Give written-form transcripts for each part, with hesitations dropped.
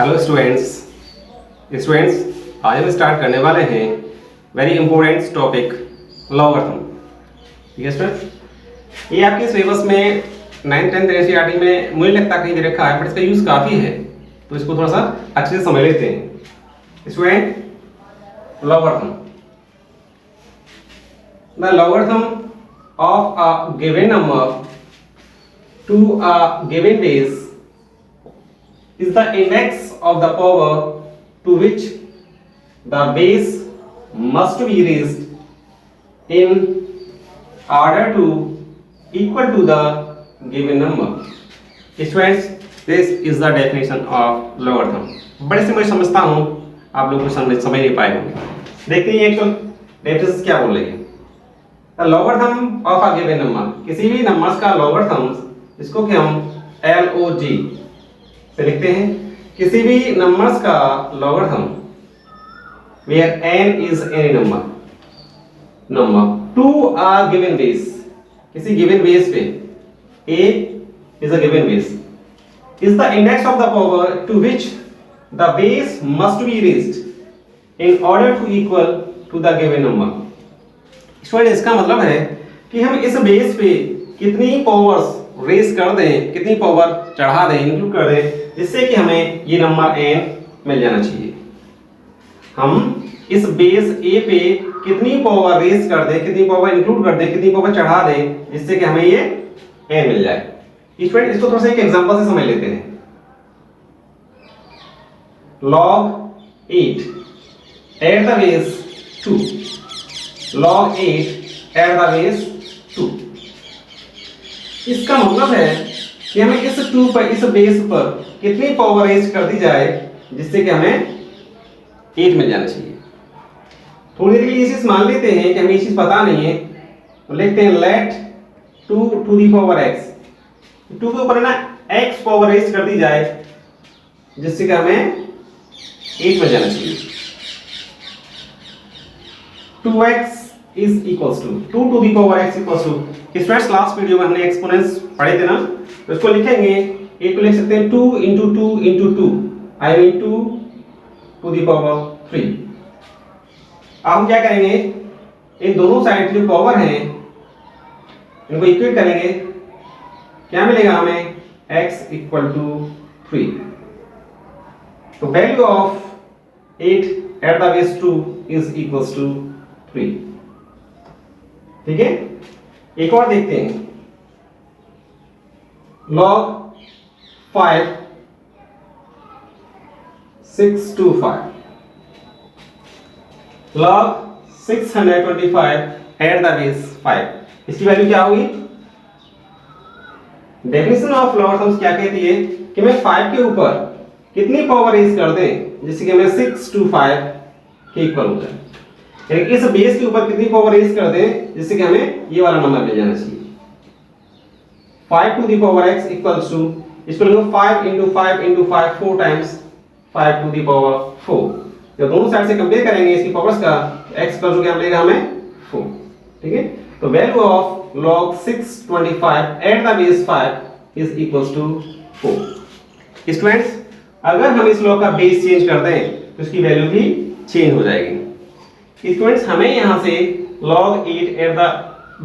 Hello students आज हम start करने वाले हैं वेरी इंपॉर्टेंट टॉपिक लॉगरिथम। ठीक है स्टूडेंट्स, ये आपके सिलेबस में 9th 10th एनसीईआरटी में मुझे लगता है कहीं दे रखा है, बट इसका यूज़ काफ़ी है, तो इसको थोड़ा सा अच्छे से समझ लेते हैं। Student, logarithm, the logarithm of a given number to a given base is the index of the power to which the base must be raised in order to equal to the given number. Students, this is the definition of logarithm. बड़े से मैं समझता हूँ आप लोग को समझ नहीं पाए होंगे। देखते हैं एक्चुअल डेफिनेशन क्या बोल रही है। The logarithm of a given number, किसी भी नंबर्स का logarithm, इसको कि हम LOG से लिखते हैं, किसी भी नंबर्स का logarithm where n is any number to a given base, किसी given base पे a is a given base is the index of the power to which the base must be raised in order to equal to the given number. Student, इसका मतलब है कि हम इस base पे कितनी पावर्स रेज कर दें, कितनी पावर चढ़ा दें, इंक्लूड कर दें, जिससे कि हमें ये नंबर n मिल जाना चाहिए। हम इस बेस a पे कितनी पावर रेज कर दें, कितनी पावर इंक्लूड कर दें, कितनी पावर चढ़ा दें, जिससे कि हमें ये n मिल जाए। स्टूडेंट, इसको थोड़ा सा एक एग्जांपल से समझ लेते हैं। log 8 at the base 2, log 8 at the base 2, इसका मतलब है कि हमें इस 2 पर, इस बेस पर कितनी पावर रेज कर दी जाए जिससे कि हमें 8 मिल जाना चाहिए। थोड़ी देर के लिए ये चीज मान लेते हैं कि हमें ये चीज पता नहीं है, तो लिखते हैं late 2 to the power x, 2 के ऊपर ना x पावर रेज कर दी जाए जिससे कि हमें 8 मिल जाना चाहिए। 2x is equals to 2 to the power x equals to, students last video में हमने एक्सपोनेंट्स पढ़े थे ना, तो इसको लिखेंगे, एक को लिख सकते हैं 2 into 2 into 2, I mean 2 to the power 3। अब हम क्या करेंगे, इन दोनों साइड की जो पावर हैं इनको इक्वेट करेंगे, क्या मिलेगा हमें, x equal to 3। तो value of 8 at the base 2 is equals to 3। ठीक है, एक और देखते हैं, log 5 625, log 625 at the base 5, इसकी वैल्यू क्या होगी। डेफिनेशन ऑफ लॉगरिथम्स क्या कहती है कि मैं 5 के ऊपर कितनी पावर रेज कर दें जिससे कि हमें 625 के इक्वल हो जाए, यानी इस बेस के ऊपर कितनी पावर रेज कर दें जिससे कि हमें ये वाला नंबर मिल जाना चाहिए। 5 to the power x equals to, इसको लिखो 5 into 5 into 5 4 times 5 to the power 4। जब दोनों साइड से कंपेयर करेंगे इसकी पावर्स का, x प्लस क्या मिलेगा हमें 4। ठीक है, तो value of log 625 at the base 5 is equals to 4। Students, अगर हम इस लॉग का बेस चेंज कर दें तो इसकी वैल्यू भी चेंज हो जाएगी। स्टूडेंट्स, हमें यहाँ से log 8 at the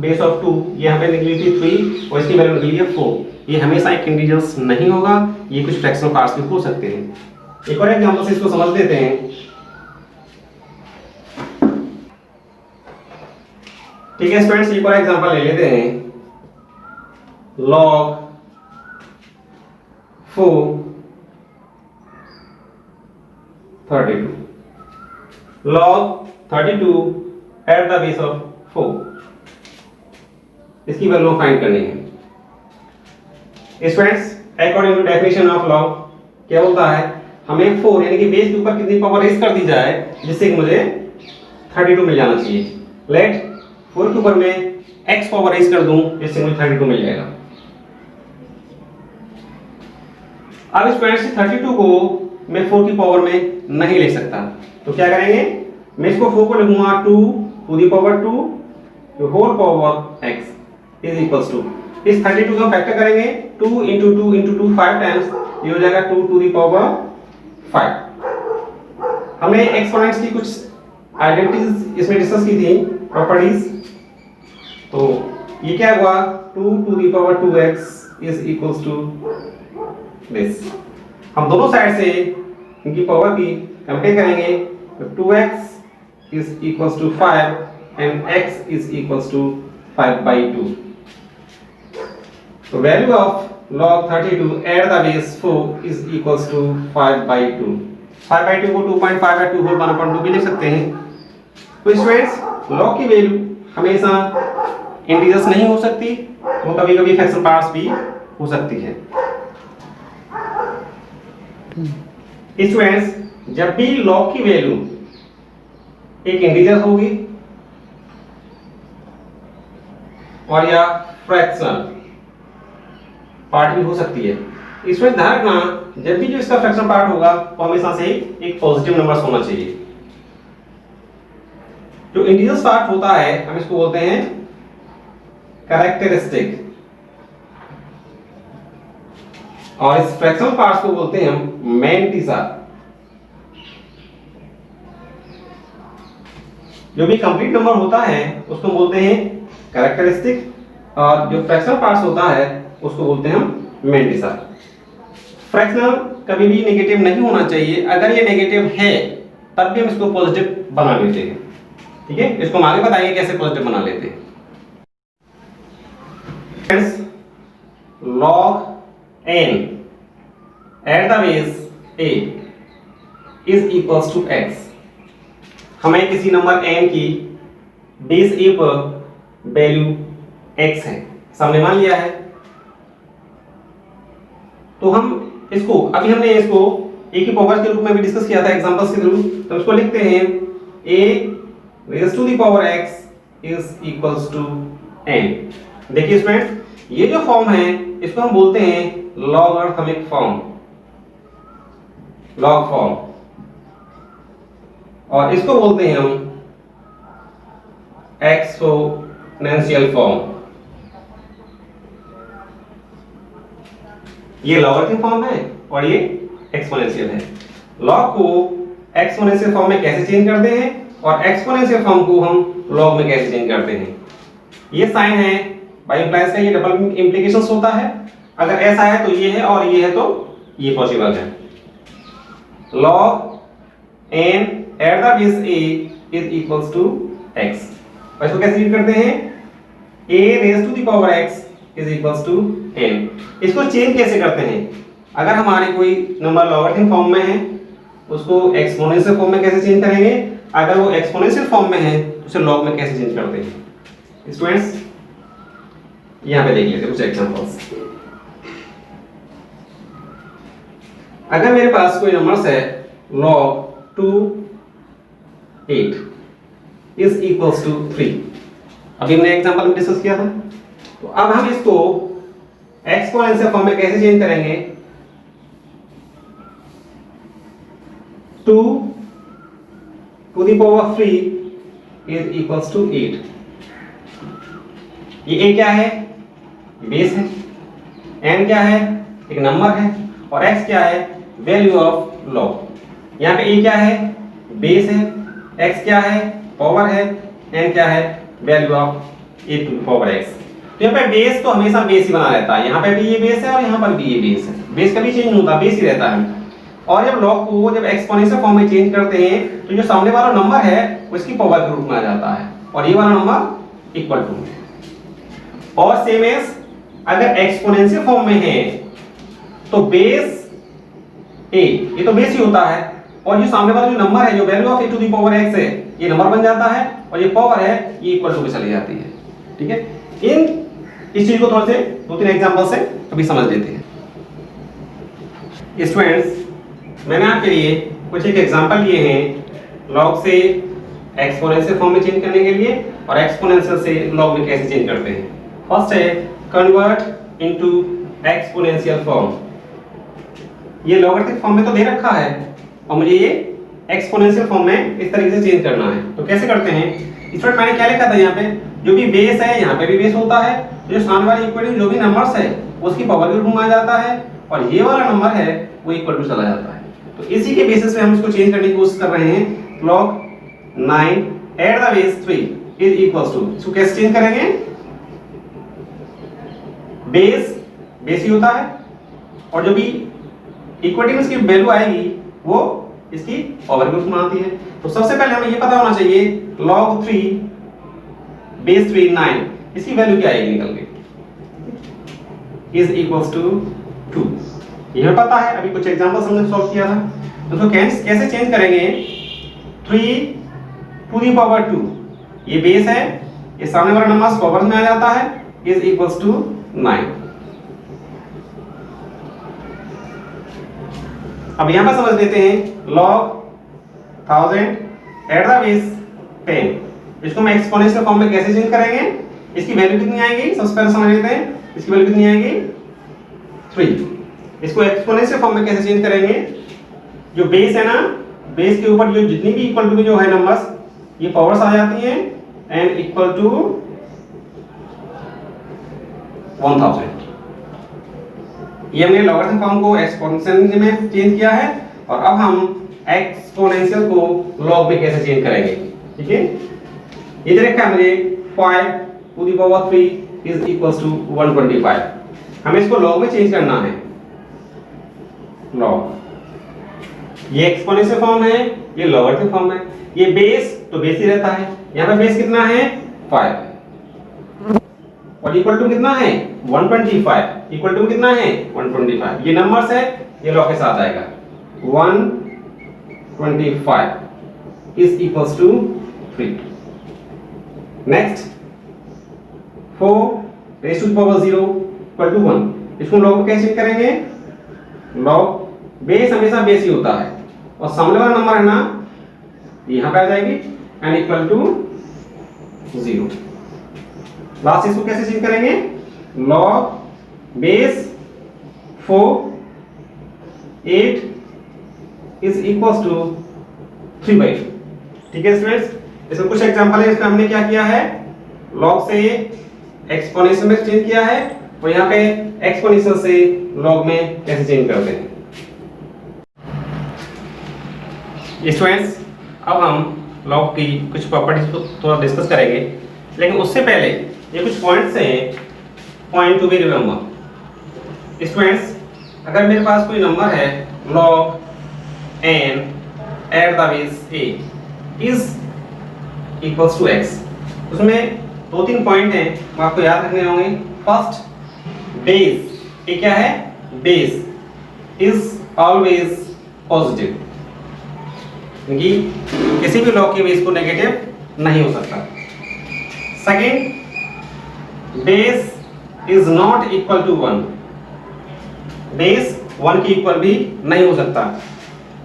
base of 2, ये हमें निकली थी 3 और इसकी वैल्यू निकली है 4। ये हमेशा एक इंटीजर्स नहीं होगा, ये कुछ फ्रैक्शनल पार्ट्स भी हो सकते हैं। एक और एग्जांपल से इसको समझ लेते हैं। ठीक है स्टूडेंट्स, एक और एग्जांपल ले लेते हैं, log 4 32, log 32 at the base of 4, इसकी वैल्यू फाइंड करनी है। Students, according to definition of log क्या बोलता है, हमें 4 यानी कि बेस के ऊपर कितनी पावर रेज कर दी जाए जिससे कि मुझे 32 मिल जाना चाहिए। लेट 4 के ऊपर मैं x पावर रेज कर दूं जिससे मुझे 32 मिल जाएगा। अब स्टूडेंट्स, 32 को मैं 4 की पावर में नहीं ले सकता, तो क्या करेंगे, मैं इसको 4 को लिखूंगा 2 to the power 2 to whole power x is equals to, इस 32 का फैक्टर करेंगे 2 into 2 into 2 5 टाइम्स, ये हो जाएगा 2 to the power 5। हमने एक्सपोनेंट्स की कुछ आइडेंटिटीज इसमें डिस्कस की थी, प्रॉपर्टीज। तो ये क्या हुआ, 2 to the power 2x is equals to this. हम दोनों साइड से इनकी पावर की कंपेयर करेंगे, तो 2x is equals to 5 and x is equals to 5/2। तो value of log 32 at the base 4 is equals to 5/2। 5/2 को 2.5 या 2 whole 1/2 भी लिख सकते हैं। तो स्टूडेंट्स, log की वैल्यू हमेशा इंटीजर्स नहीं हो सकती, वो कभी कभी फ्रैक्शन पार्ट्स भी हो सकती है। स्टूडेंट्स, जब भी log की वैल्यू एक इंटीजर होगी और या फ्रैक्शनल पार्ट भी हो सकती है, इसमें ध्यान रखना जब भी जो इसका फ्रैक्शन पार्ट होगा वो हमेशा से एक पॉजिटिव नंबर होना चाहिए। जो इंटीजर्स पार्ट होता है हम इसको बोलते हैं कैरेक्टरिस्टिक, और इस फ्रैक्शनल पार्ट्स को बोलते हैं हम मैंटिसा। जो भी कंप्लीट नंबर होता है उसको बोलते हैं कैरेक्टरिस्टिक, और जो फ्रैक्शनल पार्ट्स होता है उसको बोलते हैं हम मैंटिसा। फ्रैक्शनल कभी भी नेगेटिव नहीं होना चाहिए, अगर ये नेगेटिव है तब भी हम इसको पॉजिटिव बना लेते हैं। ठीक है, इसको हम आगे बताएंगे कैसे पॉजिटिव बना लेते हैं। Friends, log n at the base a is equals to x। हमें किसी नंबर n की बेस a पर वैल्यू x है, सामने मान लिया है। तो हम इसको अभी हमने इसको a की पावर के रूप में भी डिस्कस किया था एग्जांपल्स के थ्रू, तो इसको लिखते हैं a raised to the power x is equals to n। देखिए स्टूडेंट्स, ये जो फॉर्म है इसको हम बोलते हैं लॉगरिथमिक फॉर्म, लॉग फॉर्म, और इसको बोलते हैं हम एक्सपोनेंशियल फॉर्म। ये लॉगरिथम फॉर्म है और ये एक्सपोनेंशियल है। लॉग को एक्सपोनेंशियल फॉर्म में कैसे चेंज करते हैं और एक्सपोनेंशियल फॉर्म को हम लॉग में कैसे चेंज करते हैं। ये साइन है बाय इंप्लाइज का, ये डबल इंप्लीकेशंस होता है। अगर ऐसा है तो ये है और ये है तो ये पॉसिबल है। log n at the base a is equals to x। और इसको कैसे रीड करते हैं, a raised to the power x is equals to n। इसको चेंज कैसे करते हैं, अगर हमारे कोई नंबर लॉगरिथम फॉर्म में है उसको एक्सपोनेंशियल फॉर्म में कैसे चेंज करेंगे, अगर वो एक्सपोनेंशियल फॉर्म में है तो उसे लॉग में कैसे चेंज करते हैं। स्टूडेंट्स, यहाँ पे देख लेते हैं कुछ एग्जांपल्स। अगर मेरे पास कोई नंबर्स है log 2 8 is equals to 3, अभी हमने एग्जांपल में डिस्कस किया था। तो अब हम इसको एक्सपोनेंशियल फॉर्म में कैसे चेंज करेंगे, 2 to the power 3 is equals to 8। ये a क्या है, बेस है, n क्या है, एक नंबर है, और x क्या है, वैल्यू ऑफ लॉग। यहाँ पे a क्या है, बेस है, x क्या है, पावर है, n क्या है, value of a to the power x। तो यहाँ पे बेस तो हमेशा बेस ही बना रहता है, यहाँ पे भी ये बेस है और यहाँ पर भी ये बेस है, बेस कभी चेंज नहीं होता, बेस ही रहता है। और जब लॉग को जब एक्सपोनेंशियल फॉर्म में चेंज करते हैं तो जो सामने वाला नंबर है उसकी पावर के रूप में आ जाता है और ये वाला नंबर इक्वल टू है। और सेम एज अगर एक्सपोनेंशियल फॉर्म में है तो बेस a, ये तो बेस ही होता है, और जो सामने वाला जो नंबर है जो value of a to the power x है ये नंबर बन जाता है, और ये पावर है ये इक्वल टू में चली जाती है। ठीक है, इस चीज को थोड़े से 2-3 एग्जांपल से अभी समझ लेते हैं। स्टूडेंट्स, मैंने आपके लिए कुछ एक एग्जांपल लिए हैं लॉग से एक्सपोनेंशियल फॉर्म में चेंज करने के लिए और एक्सपोनेंशियल से लॉग में कैसे चेंज करते हैं। फर्स्ट है कन्वर्ट इनटू एक्सपोनेंशियल फॉर्म। ये लॉगरिथमिक फॉर्म में तो दे रखा है और मुझे ये एक्सपोनेंशियल फॉर्म में इस तरीके से चेंज करना है। तो कैसे करते हैं, इस वक्त मैंने क्या लिखा था, यहाँ पे जो भी बेस है यहाँ पे भी बेस होता है, जो सामने वाले इक्वल जो भी नंबर्स है उसकी पावर के रूप में आ जाता है, और ये वाला नंबर है वो इक्वल टू चला जाता है। तो इसी के बेसिस पे हम इसको चेंज करने की कोशिश कर रहे हैं। log 9 at the base 3 is equals to, इसको कैसे चेंज करेंगे? बेस ही होता है और जो भी इक्विटी में इसकी वैल्यू आएगी वो इसकी पावर के रूप में आती है। तो सबसे पहले हमें ये पता होना चाहिए log 3 बेस 3 9 इसकी वैल्यू क्या आएगी निकल के, इज इक्वल्स टू 2। ये हमें पता है, अभी कुछ एग्जांपल्स हमने सॉल्व किया था। तो उसको कैसे चेंज करेंगे? 3 टू द पावर 2 ये बेस है, ये सामने वाला नंबर पावर में आ जाता है, इज इक्वल्स टू 9। अब यहां पर समझ लेते हैं log 1000 एट द बेस 10, इसको हम एक्सपोनेंशियल फॉर्म में कैसे चेंज करेंगे? इसकी वैल्यू कितनी आएगी सबसे पहले समझ लेते हैं। इसकी वैल्यू कितनी आएगी? 3। इसको एक्सपोनेंशियल फॉर्म में कैसे चेंज करेंगे? जो बेस है ना, बेस के ऊपर जो जितनी भी इक्वल टू जो है नंबर्स ये पावर्स आ जाती हैं एंड इक्वल टू 1000। ये हमने लॉगरिथम फॉर्म को एक्सपोनेंशियल में चेंज किया है और अब हम एक्सपोनेंशियल को लॉग में कैसे चेंज करेंगे। ठीक है, ये देखा हमने 5 to the power 3 is equals to 125। हमें इसको लॉग में चेंज करना है। लॉग ये एक्सपोनेंशियल फॉर्म है, ये लॉगरिथम फॉर्म है। ये बेस तो बेस ही रहता है, यहां पे बेस कितना है? 5 और इक्वल टू कितना है? 125। इक्वल टू कितना है? 125। ये नंबर्स है, ये लॉग के साथ आएगा। 125 is equals to 3। Next 4 raise to the power 0 equal to 1। इसको लॉग में कैसे करेंगे? लॉग बेस हमेशा बेस ही होता है और सामने वाला नंबर है ना यहाँ पे आ जाएगी एंड इक्वल टू 0। लास्ट इसको कैसे चेंज करेंगे? Log base 4 8 is equals to 3/2। ठीक है स्टूडेंट्स, इसमें कुछ एग्जांपल है। इसमें हमने क्या किया है? लॉग से एक्सपोनेंशियल में चेंज किया है और यहाँ पे एक्सपोनेंशियल से लॉग में कैसे चेंज करते हैं। स्टूडेंट्स, अब हम लॉग की कुछ प्रॉपर्टीज को थोड़ा डिस्कस करेंगे, लेकिन उससे पहले ये कुछ पॉइंट्स हैं, point to be remember. Students, अगर मेरे पास कोई नंबर है log n at the base a is equals to x, उसमें 2-3 पॉइंट हैं वो आपको याद रखने होंगे। फर्स्ट, बेस, ये क्या है? बेस इज ऑलवेज पॉजिटिव, क्योंकि किसी भी लॉग के बेस को नेगेटिव नहीं हो सकता। Second, base is not equal to 1, base 1 के इक्वल भी नहीं हो सकता।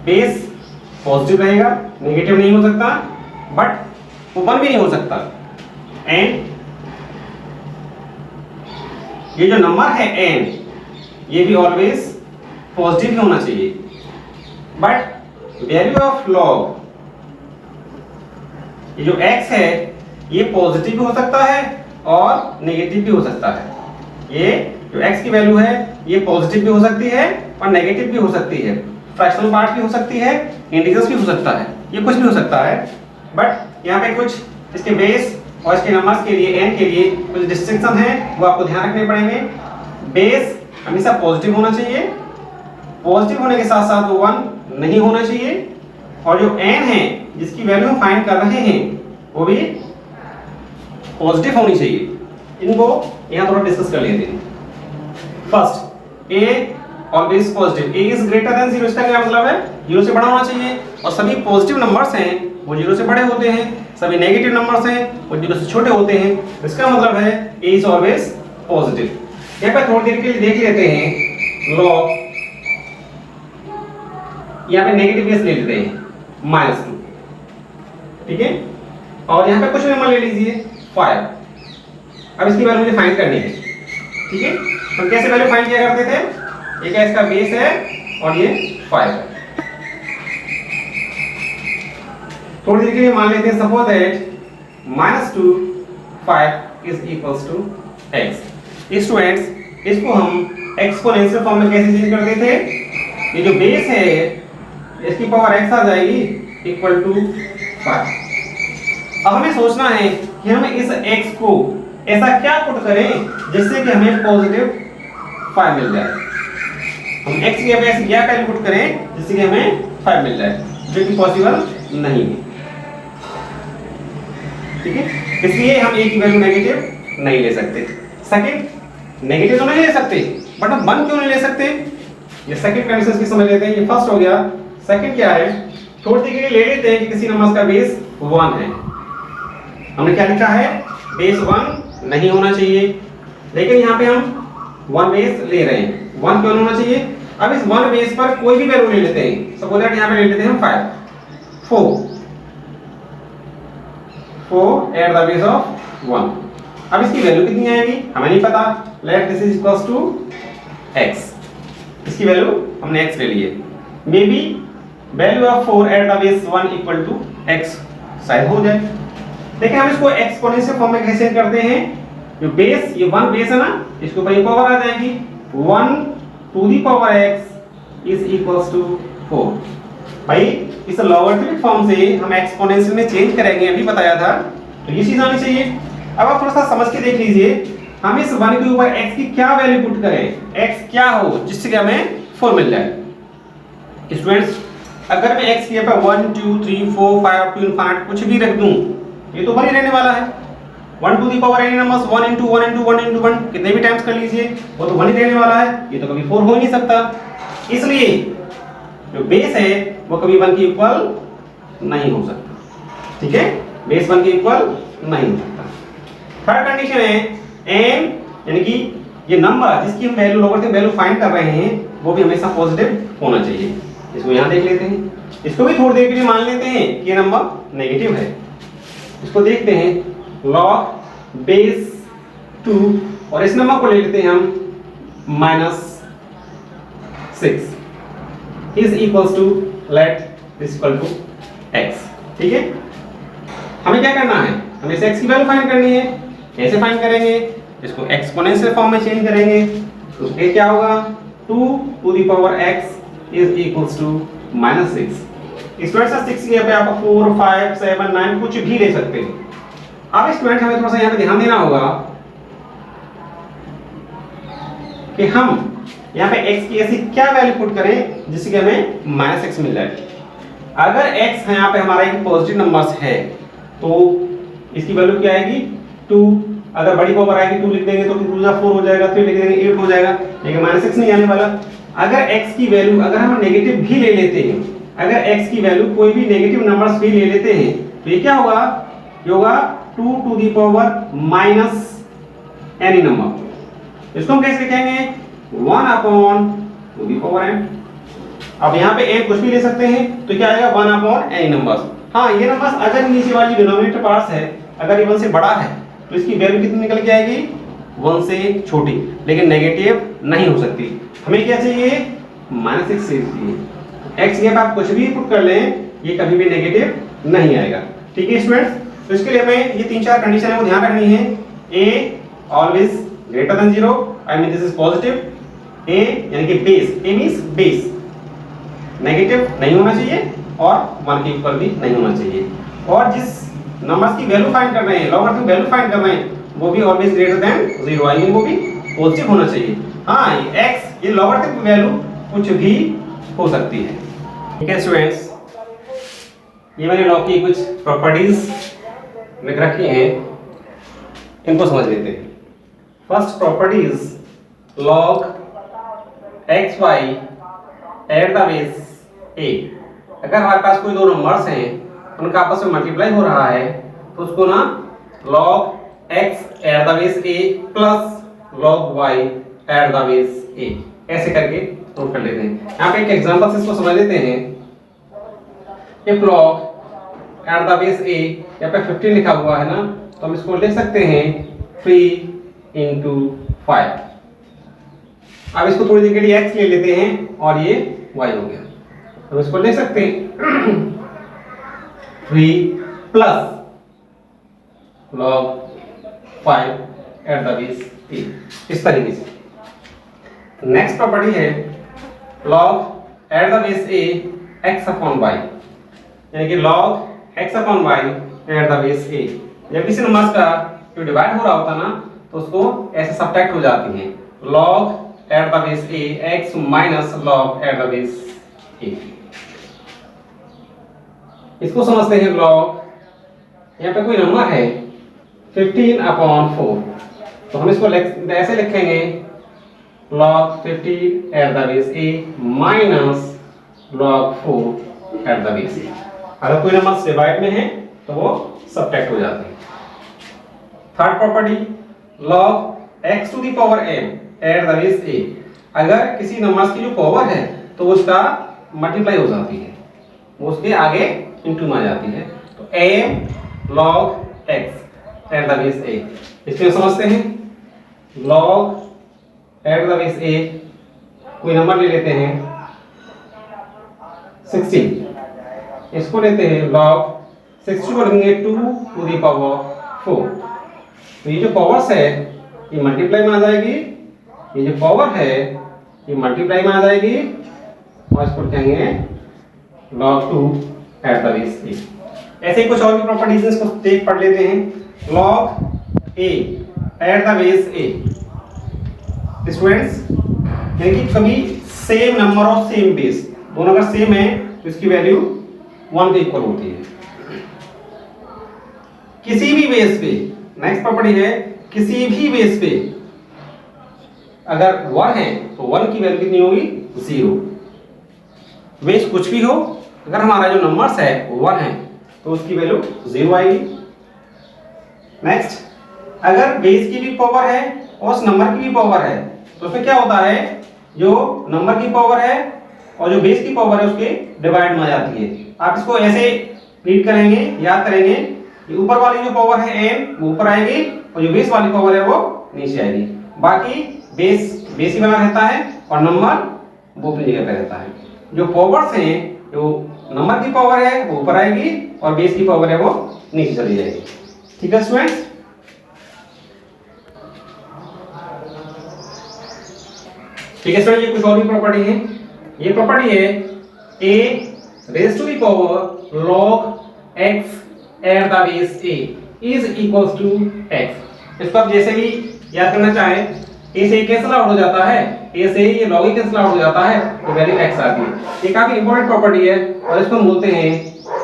बेस पॉजिटिव रहेगा, नेगेटिव नहीं हो सकता, बट 1 भी नहीं हो सकता। एंड ये जो नंबर है n, ये भी ऑलवेज पॉजिटिव ही होना चाहिए। बट वैल्यू ऑफ लॉग, ये जो x है ये पॉजिटिव भी हो सकता है और नेगेटिव भी हो सकता है। ये जो x की वैल्यू है ये पॉजिटिव भी हो सकती है और नेगेटिव भी हो सकती है, फ्रैक्शनल पार्ट भी हो सकती है, इंटीजर्स भी हो सकता है, ये कुछ भी हो सकता है। बट यहाँ पे कुछ इसके बेस और इसके नंबर्स के लिए n के लिए कुछ डिस्टिंक्शन है वो आपको ध्यान रखने पड़ेंगे। बेस हमेशा पॉजिटिव होना चाहिए, पॉजिटिव होने के साथ साथ वो 1 नहीं होना चाहिए, और जो n है जिसकी वैल्यू हम फाइंड कर रहे हैं वो भी पॉजिटिव होनी चाहिए। इनको यहाँ थोड़ा डिस्कस कर लेते हैं। First, a always positive, a is greater than 0, इसका क्या मतलब है? 0 से बड़ा होना चाहिए, और सभी पॉजिटिव नंबर्स हैं वो 0 से बड़े होते हैं, सभी नेगेटिव नंबर्स हैं वो 0 से छोटे होते हैं। इसका मतलब है a इज ऑलवेज पॉजिटिव। यहाँ पे थोड़ी देर के लिए देख लेते हैं लॉग, यहाँ पे नेगेटिव बेस ले लेते हैं -2, ठीक है, और यहाँ पे कुछ नंबर ले लीजिए 5। अब इसकी वैल्यू मुझे फाइंड करनी है, ठीक है। तो कैसे वैल्यू फाइंड किया करते थे? ये क्या इसका बेस है और ये 5 है। थोड़ी देर के लिए मान लेते हैं suppose that -2 5 is equals to x। Students, इसको हम एक्सपोनेंशियल फॉर्म में कैसे चेंज करते थे? ये जो बेस है इसकी पावर x आ जाएगी इक्वल टू 5। अब हमें सोचना है कि हम इस x को ऐसा क्या पुट करें जिससे कि हमें पॉजिटिव 5 मिल जाए। हम x की जगह ऐसी क्या वैल्यू पुट करें जिससे कि हमें 5 मिल जाए, जो कि पॉसिबल नहीं है। ठीक है, इसलिए हम a की वैल्यू नेगेटिव नहीं ले सकते। सेकंड, नेगेटिव तो नहीं ले सकते, बट हम 1 क्यों नहीं ले सकते? ये सेकंड कंडीशन की समझ लेते हैं। ये फर्स्ट हो गया। सेकंड क्या है, थोड़ी देर के लिए ले लेते हैं कि किसी नंबर का बेस 1 है। हमने क्या लिखा है, बेस 1 नहीं होना चाहिए, लेकिन यहाँ पे हम 1 बेस ले रहे हैं। 1 क्यों होना चाहिए? अब इस 1 बेस पर कोई भी वैल्यू ले लेते हैं। सपोज दैट यहाँ पे ले लेते हैं हम 4 एट द बेस ऑफ 1। अब इसकी वैल्यू कितनी आएगी हमें नहीं पता। Let this is equals to x। इसकी वैल्यू हमने x ले ली है। May be value of 4 at the base 1 equal to x शायद हो जाए। देखिए हम इसको एक्सपोनेंशियल फॉर्म में कैसे करते हैं। जो बेस, ये 1 बेस है ना, इसके ऊपर ये पावर आ जाएगी 1 to the power x is equals to 4। भाई इस लॉगरिथमिक फॉर्म से हम एक्सपोनेंशियल में चेंज करेंगे, अभी बताया था, तो ये चीज आनी चाहिए। अब आप थोड़ा सा समझ के देख लीजिए, हम इस 1 के ऊपर x की क्या वैल्यू पुट करें, x क्या हो जिससे कि हमें 4 मिल जाए। स्टूडेंट्स, अगर मैं x की जगह पर 1 2 3 4 5 2 इंफिनिट कुछ भी रख दूं, ये तो 1 ही रहने वाला है। 1 to the power any numbers 1 into 1 into 1 into 1 कितने भी टाइम्स कर लीजिए, वो तो 1 ही रहने वाला है। ये तो कभी 4 हो ही नहीं सकता। इसलिए जो बेस है वो कभी 1 के इक्वल नहीं हो सकता। ठीक है, बेस 1 के इक्वल नहीं हो सकता। थर्ड कंडीशन है n, यानी कि ये नंबर जिसकी हम वैल्यू लॉगरिथम वैल्यू फाइंड कर रहे हैं वो भी हमेशा पॉजिटिव होना चाहिए। इसको यहां देख लेते हैं, इसको भी थोड़ी देर के लिए मान लेते हैं कि ये नंबर नेगेटिव है। इसको देखते हैं log बेस 2 और इस नंबर को ले लेते हैं हम -6 is equals to let this equal to x। ठीक है, हमें क्या करना है, हमें इस x की वैल्यू फाइंड करनी है। कैसे फाइंड करेंगे, इसको एक्सपोनेंशियल फॉर्म में चेंज करेंगे तो उसके क्या होगा 2 to the power x is equals to -6। इस वजह से 6 की जगह पे आप 4 5 7 9 कुछ भी ले सकते हैं। अब स्टूडेंट हमें थोड़ा सा यहाँ पे ध्यान देना होगा कि हम यहाँ पे x की ऐसी क्या वैल्यू पुट करें जिससे कि हमें -6 मिल जाए। अगर x यहाँ पे हमारा एक पॉजिटिव नंबर्स है तो इसकी वैल्यू क्या आएगी 2। अगर बड़ी पावर आएगी 2 लिख देंगे तो 2 जा 4 हो जाएगा, 3 लिख देंगे 8 हो जाएगा, लेकिन -6 नहीं आने वाला। अगर x की वैल्यू अगर हम नेगेटिव भी ले लेते हैं, अगर x की वैल्यू कोई भी नेगेटिव नंबर्स भी ले लेते हैं तो ये क्या होगा, ये होगा 2 to the power minus any number. इसको हम कैसे लिखेंगे 1 upon to the power n। अब यहाँ पे n कुछ भी ले सकते हैं तो क्या आएगा 1 अपॉन एनी नंबर्स। हाँ, ये नंबर्स अगर नीचे वाली डिनोमिनेटर पार्ट्स है, अगर ये 1 से बड़ा है तो इसकी वैल्यू कितनी निकल के आएगी 1 से छोटी, लेकिन नेगेटिव नहीं हो सकती। हमें क्या चाहिए -6 चाहिए। x के आप कुछ भी पुट कर लें ये कभी भी नेगेटिव नहीं आएगा। ठीक है स्टूडेंट्स, तो इसके लिए हमें ये 3-4 कंडीशन है वो ध्यान रखनी है। a always greater than 0, I mean this is positive. a यानी कि base, a means base negative नहीं होना चाहिए और 1 के इक्वल भी नहीं होना चाहिए। और जिस नंबर्स की वैल्यू फाइंड कर रहे हैं, लॉगरिथम वैल्यू फाइंड कर रहे हैं, वो भी always greater than 0, I mean वो भी पॉजिटिव होना चाहिए। हाँ, ये x ये लॉगरिथम वैल्यू कुछ भी हो सकती है। ठीक है स्टूडेंट्स, ये मैंने लॉग की कुछ प्रॉपर्टीज लिख रखी हैं, इनको समझ लेते हैं। First property is log xy eight the base a। अगर हमारे पास कोई दो नंबर्स हैं उनका आपस में मल्टीप्लाई हो रहा है तो उसको ना log x at the base a plus log y eight the base a ऐसे करके नोट कर लेते हैं। यहाँ पे एक एग्जांपल से इसको समझ लेते हैं। if log eight the base a यहाँ पे 15 लिखा हुआ है ना, तो हम इसको लिख सकते हैं 3 into 5। अब इसको थोड़ी देर के लिए x ले लेते हैं और ये y हो गया, तो इसको लिख सकते हैं 3 plus log 5 eight the base a, इस तरीके से। नेक्स्ट प्रॉपर्टी है log eight the base a x upon y, यानी कि log x upon y eight the base a। जब किसी नंबर का जो डिवाइड हो रहा होता ना तो उसको ऐसे सब्ट्रैक्ट हो जाती है, log eight the base a x minus log eight the base a। इसको समझते हैं log, यहाँ पे कोई नंबर है 15 अपॉन 4, तो हम इसको ऐसे लिखेंगे log 15 eight the base a minus log 4 at the base a। अगर कोई नंबर डिवाइड में है तो वो सब्ट्रैक्ट हो जाते हैं। Third property log x to the power m at the base a, अगर किसी नंबर की जो पावर है तो उसका मल्टीप्लाई हो जाती है, वो उसके आगे इनटू में आ जाती है, तो m log x at the base a। इसमें समझते हैं log eight the base a, कोई नंबर ले लेते हैं 16, इसको लेते हैं log 60 को लेंगे 2 टू द पावर 4, तो ये जो पावर्स है ये मल्टीप्लाई में आ जाएगी, ये जो पावर है ये मल्टीप्लाई में आ जाएगी, और इसको लिखेंगे log 2 eight the base a। ऐसे ही कुछ और भी प्रॉपर्टीज इसको देख पढ़ लेते हैं। log a eight the base a, students यानी कि कभी सेम नंबर और सेम बेस दोनों अगर सेम है तो इसकी वैल्यू 1 के इक्वल होती है। किसी भी बेस पे, नेक्स्ट प्रॉपर्टी है किसी भी बेस पे अगर 1 है तो 1 की वैल्यू कितनी होगी 0। बेस कुछ भी हो, अगर हमारा जो नंबर्स है वो 1 है तो उसकी वैल्यू 0 आएगी। नेक्स्ट, अगर बेस की भी पावर है और उस नंबर की भी पावर है तो उसमें क्या होता है, जो नंबर की पावर है और जो बेस की पावर है उसके डिवाइड में आ जाती है। आप इसको ऐसे रीड करेंगे, याद करेंगे, ऊपर वाली जो पावर है m वो ऊपर आएगी और जो बेस वाली पावर है वो नीचे आएगी। बाकी बेस ही बना रहता है और नंबर वो अपनी जगह पे रहता है। जो पावर्स हैं, जो नंबर की पावर है वो ऊपर आएगी और बेस की पावर है वो नीचे चली जाएगी। ठीक है स्टूडेंट्स, ठीक है स्टूडेंट, ये कुछ और भी प्रॉपर्टी है। ये प्रॉपर्टी है a raise to the power log x at the base a is equals to x। इसको आप जैसे भी याद करना चाहें, a से कैंसिल आउट हो जाता है, a से ये log कैंसिल आउट हो जाता है तो वैल्यू x आती है। ये काफी इंपॉर्टेंट प्रॉपर्टी है और इसको हम बोलते हैं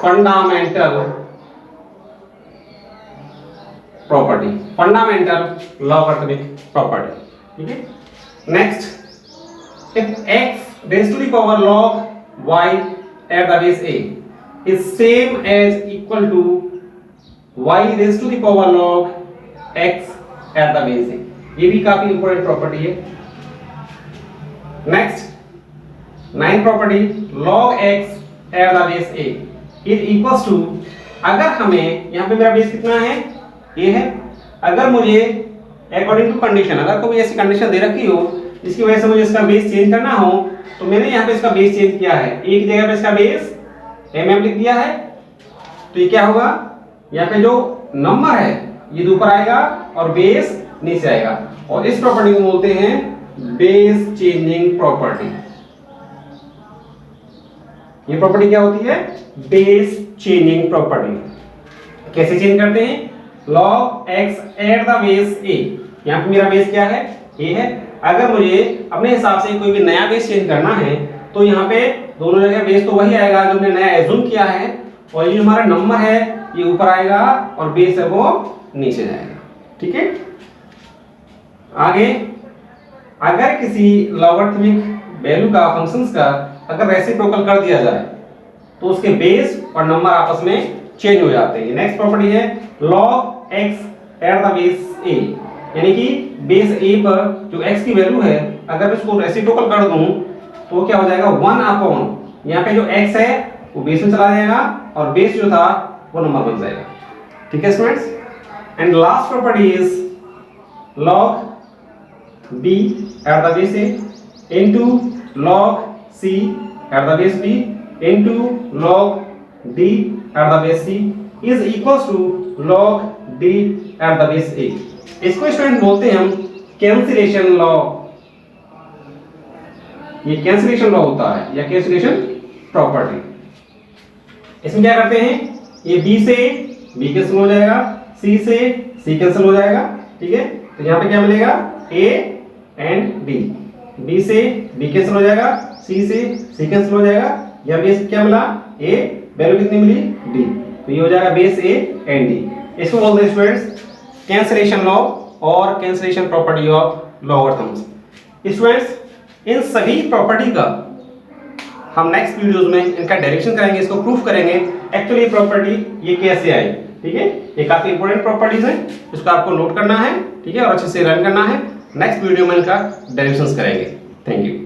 fundamental property, fundamental logarithmic property. ठीक है, next, if x raised to the power log y at the base a is same as equal to y raised to the power log x at the base a, ये भी काफी important property है। Next, ninth property log x at the base a is equals to, अगर हमें यहाँ पे मेरा base कितना है ये है, अगर मुझे अकॉर्डिंग टू कंडीशन, अगर कोई ऐसी कंडीशन दे रखी हो इसकी वजह से मुझे इसका बेस चेंज करना हो तो मैंने यहाँ पे इसका बेस चेंज किया है, एक जगह पे इसका बेस mm लिख दिया है, तो ये क्या होगा, यहाँ पे जो नंबर है ये ऊपर आएगा और बेस नीचे आएगा, और इस प्रॉपर्टी को बोलते हैं बेस चेंजिंग प्रॉपर्टी। ये प्रॉपर्टी क्या होती है, बेस चेंजिंग प्रॉपर्टी। कैसे चेंज करते हैं, log x at the base a, यहाँ पे मेरा बेस क्या है a है, अगर मुझे अपने हिसाब से कोई भी नया बेस चेंज करना है तो यहाँ पे दोनों जगह बेस तो वही आएगा जो हमने नया एज्यूम किया है, और ये हमारा नंबर है ये ऊपर आएगा और बेस है वो नीचे जाएगा। ठीक है, आगे, अगर किसी लॉगरिथमिक वैल्यू का, फंक्शंस का अगर रेसिप्रोकल कर दिया जाए तो उसके बेस और नंबर आपस में चेंज हो जाते हैं। नेक्स्ट प्रॉपर्टी है log x at the base a, यानी कि बेस a पर जो x की वैल्यू है अगर मैं उसको रेसिप्रोकल कर दूं तो क्या हो जाएगा, 1 अपॉन यहाँ पे जो x है वो बेस में चला जाएगा और बेस जो था वो नंबर बन जाएगा। ठीक है students, and last property is log b at the base a into log c at the base b into log d at the base c is equals to log d at the base a। इसको student बोलते हैं हम cancellation law. ये cancellation law होता है या cancellation property. इसमें क्या करते हैं, ये B से B कैंसिल हो जाएगा, C से C कैंसिल हो जाएगा, ठीक है। तो यहाँ पे क्या मिलेगा, A एंड D, B से B कैंसिल हो जाएगा, C से C कैंसिल हो जाएगा, यहाँ पे क्या मिला, A वैल्यू कितनी मिली, D, तो ये हो जाएगा बेस A एंड D। इसको बोलते हैं स्टूडेंट्स कैंसिलेशन लॉ और cancellation property of logarithms. Students in सभी प्रॉपर्टी का हम नेक्स्ट वीडियोस में इनका डायरेक्शन करेंगे, इसको प्रूफ करेंगे एक्चुअली प्रॉपर्टी ये कैसे आई, ठीक है। ये काफी इंपॉर्टेंट प्रॉपर्टीज हैं, इसको आपको नोट करना है, ठीक है, और अच्छे से रन करना है। नेक्स्ट वीडियो में इनका डायरेक्शंस करेंगे। Thank you.